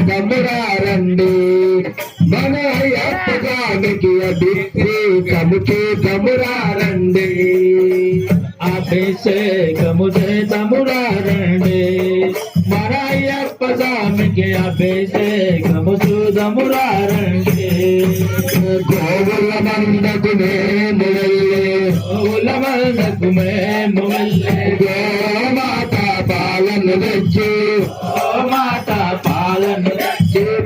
సంపూర్ణమురారండి మన అప్పగానికి అభిషేకమురారండి అభిషేకము చేతమురారండి మన అయ్యప్ప స్వామికి అభిషేకము చూదమురారండి గోవుల మందకు మేము వెళ్ళే గోవుల మందకు మేము వెళ్ళే గోమాత పాలను తెచ్చి మాట పాలను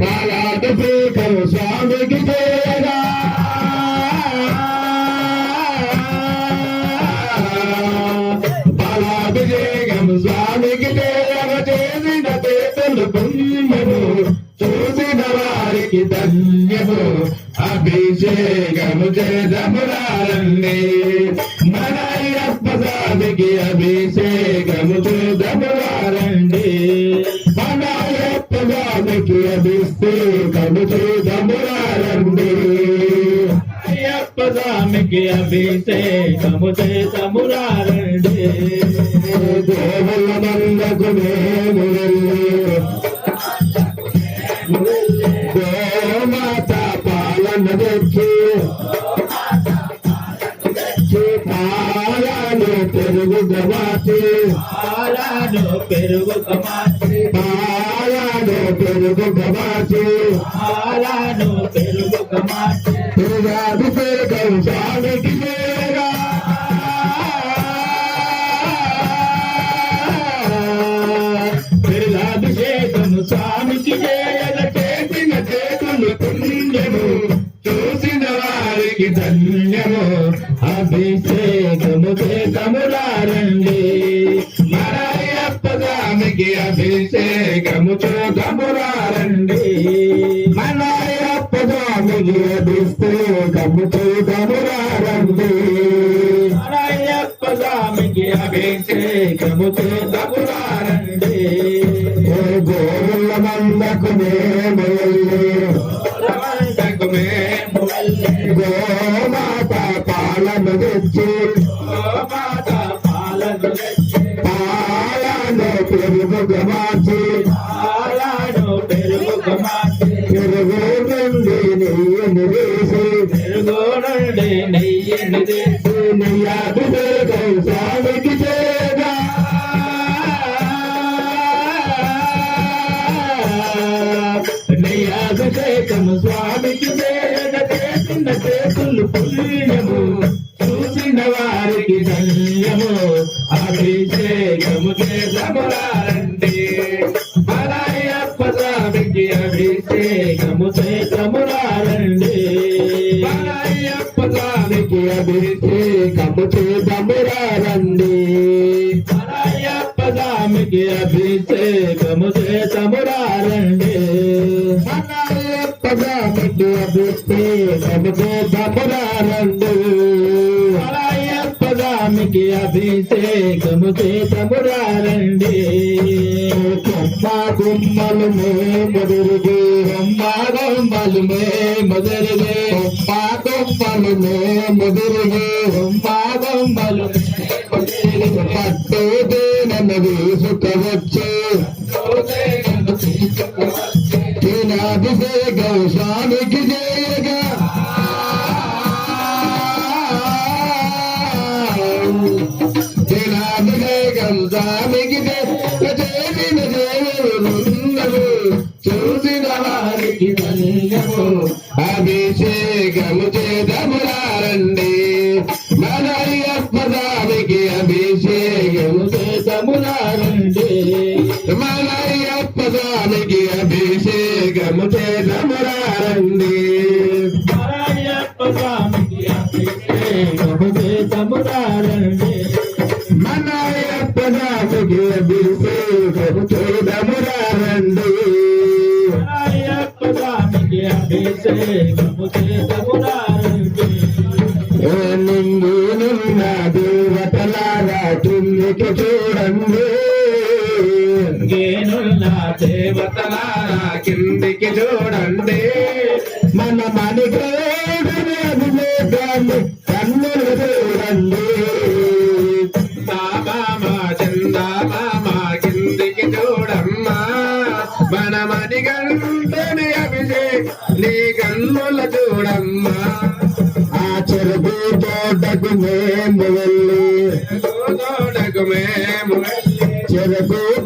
పాలాభిషేకం స్వామికి చేయగా పాలాభిషేకం స్వామికి చేయగా చేసిన చేతులు పుణ్యము చూసిన వారికి ధన్యము అభిషేకము చేదమురారండి మన అయ్యప్ప స్వామికి అభిషేకము చూదమురారండి మన అయ్యప్ప స్వామికి అభిషేకము చూదమురారండి అయ్యప్ప స్వామికి అభిషేకము చేతమురారండి దేవుల మందకు మేము గోమాత పాలన తెచ్చి పాలను పెరుగు గమాచి పాలను పెరుగు గమాచి పాలను పెరుగు గమాచి పాలను పెరుగు గమాచి అభిషేకం స్వామికి చేయగా అభిషేకము స్వామికి చేయగా చేసిన చేతులు పుణ్యము చూసిన వారికి ధన్యము అభిషేకము చేతమురారండి మన అయ్యప్ప స్వామికి అభిషేకము చూదమురారండి మన అయ్యప్ప స్వామికి అభిషేకము చూదమురారండి అయ్యప్ప స్వామికి అభిషేకము చేతమురారండి గోవుల మందకు మేము మందకు మేము వెళ్ళే గోమాత పాలను తెచ్చి మాట పాలను తెచ్చి పాలను పెరుగు గమాచి పాలను పెరుగు గమాచి పెరుగు నుండి నెయ్యిని వేసి పెరుగు నుండి నెయ్యిని తీసి నెయ్యాభిషేకం స్వామికి చేయగా నెయ్యాభిషేకము స్వామికి చేయగా చేసిన చేతులు పుణ్యము చూసిన వారికి ధన్యము అభిషేకము చేతమురారండి మన అయ్యప్ప స్వామికి అభిషేకము చేతమురారండి మన అయ్యప్ప స్వామికి అభిషేకము చేదమురారండి మన అయ్యప్ప స్వామికి అభిషేకము చేతమురారండి మన అయ్యప్ప స్వామికి అభిషేకము చేదమురారండి మన అయ్యప్ప స్వామికి అభిషేకము చేతమురారండి కొమ్మ గుమ్మలు మేము తిరిగి కొమ్మ గొమ్మలు మేము తిరిగి కొమ్మ గుమ్మలు మేము తిరిగి కొమ్మ గొమ్మలు మేము తిరిగి పట్టు దేనను తీసుకువచ్చి అభిషేకం స్వామికి చేయగా అభిషేకం స్వామికి చేసిన దేవుడు చూసిన వారికి ధన్యము అభిషేకము చేదమురారండి మన అయ్యప్ప స్వామికి అభిషేకము చేతమురారండి మన అయ్యప్ప స్వామికి అభిషేకము చేదమురారండి మన అయ్యప్ప స్వామికి అభిషేకము చేతమురారండి మన అయ్యప్ప స్వామికి అభిషేకము చేదమురారండి మన అయ్యప్ప స్వామికి అభిషేకము చేతమురారండి నిండునున్న దేవతలారా కిందికి చూడండి గేనున్న దేవతలారా కిందికి చూడండి మన మణికేడుని అభిషేకాన్ని కన్నులు చూడండి బాబా మా చందా బాబా కిందికి చూడండి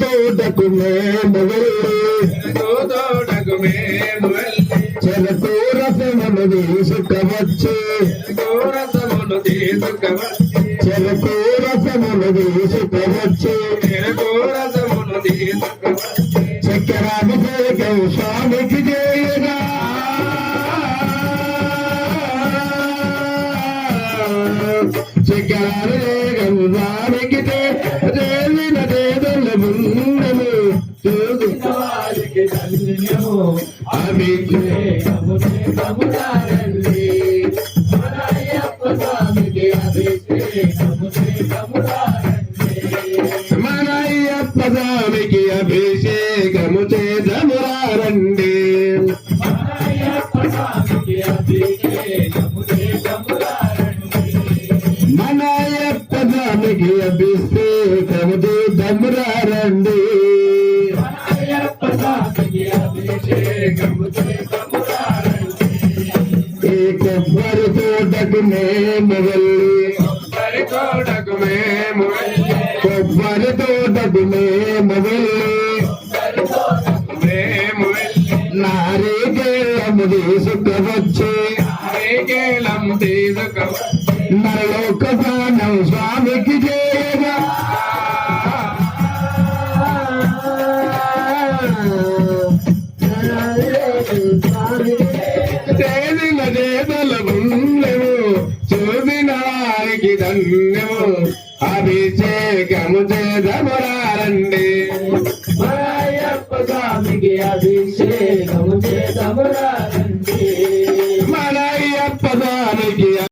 తోటకు మేము వెళ్ళి చెరకు రసమును తీసుకవచ్చు చెరకు రసమును తీసుకవచ్చు చక్కెరాభిషేకం స్వామికి చేయగా చక్కెరాభిషేకం స్వామికి చేసిన చేతుల బృందము వారికి ధన్యము అభిషేకము చేతమునారండి మన అయ్యప్ప స్వామికి అభిషేకము చేతమునారండి మన అయ్యప్ప స్వామికి అభిషేకము చేతమురారండి మన అయ్యప్ప స్వామికి అభిషేకము చేతమునారండి మన అయ్యప్ప స్వామికి అభిషేకము చేతమురారండి మన అయ్యప్ప స్వామికి అభిషేకము చేతమునారండి ఈ కొబ్బరి తోటకు మేము వెళ్ళి కొబ్బరి తోటకు మేము వెళ్ళి కొబ్బరి తోటకు మేము వెళ్ళి కొబ్బరి తోటకు మేము వెళ్ళి నారికేళము తీసుకవచ్చి నారికేళం తీసుకువచ్చి నరలోక స్నానం స్వామికి చేయగా చేసిన చేతల పుణ్యము చూసిన వారికి ధన్యము అభిషేకము చేతమురారండి మన అయ్యప్ప స్వామికి అభిషేకము